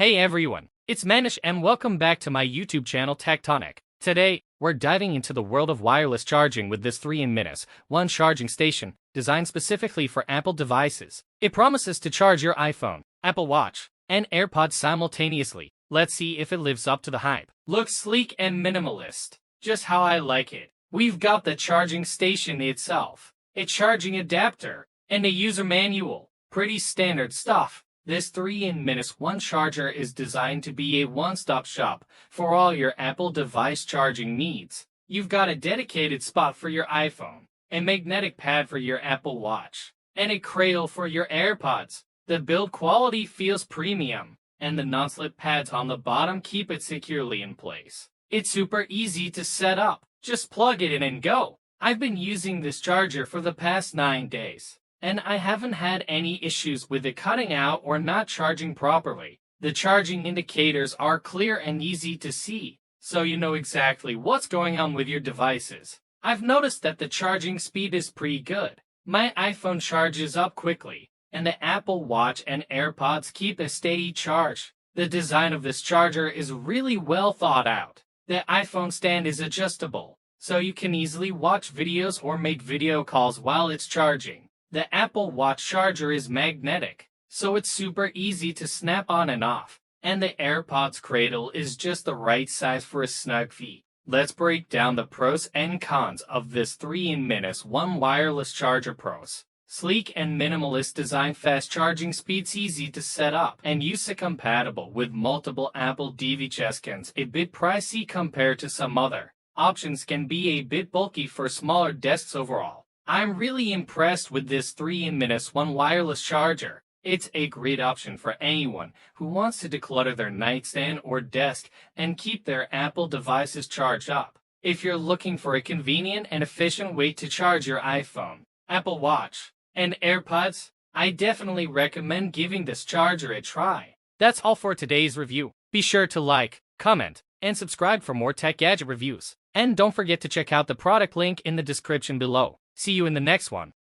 Hey everyone, it's Manish and welcome back to my YouTube channel Tonic. Today, we're diving into the world of wireless charging with this 3-in-1 charging station designed specifically for Apple devices. It promises to charge your iPhone, Apple Watch, and AirPods simultaneously. Let's see if it lives up to the hype. Looks sleek and minimalist, just how I like it. We've got the charging station itself, a charging adapter, and a user manual. Pretty standard stuff. This 3-in-1 charger is designed to be a one-stop shop for all your Apple device charging needs. You've got a dedicated spot for your iPhone, a magnetic pad for your Apple Watch, and a cradle for your AirPods. The build quality feels premium, and the non-slip pads on the bottom keep it securely in place. It's super easy to set up. Just plug it in and go. I've been using this charger for the past 9 days, and I haven't had any issues with it cutting out or not charging properly. The charging indicators are clear and easy to see, so you know exactly what's going on with your devices. I've noticed that the charging speed is pretty good. My iPhone charges up quickly, and the Apple Watch and AirPods keep a steady charge. The design of this charger is really well thought out. The iPhone stand is adjustable, so you can easily watch videos or make video calls while it's charging. The Apple Watch charger is magnetic, so it's super easy to snap on and off. And the AirPods cradle is just the right size for a snug fit. Let's break down the pros and cons of this 3-in-1 wireless charger. Pros: sleek and minimalist design, fast charging speeds, easy to set up and use, compatible with multiple Apple devices. Cons: a bit pricey compared to some other options, can be a bit bulky for smaller desks overall. I'm really impressed with this 3-in-1 wireless charger. It's a great option for anyone who wants to declutter their nightstand or desk and keep their Apple devices charged up. If you're looking for a convenient and efficient way to charge your iPhone, Apple Watch, and AirPods, I definitely recommend giving this charger a try. That's all for today's review. Be sure to like, comment, and subscribe for more tech gadget reviews. And don't forget to check out the product link in the description below. See you in the next one.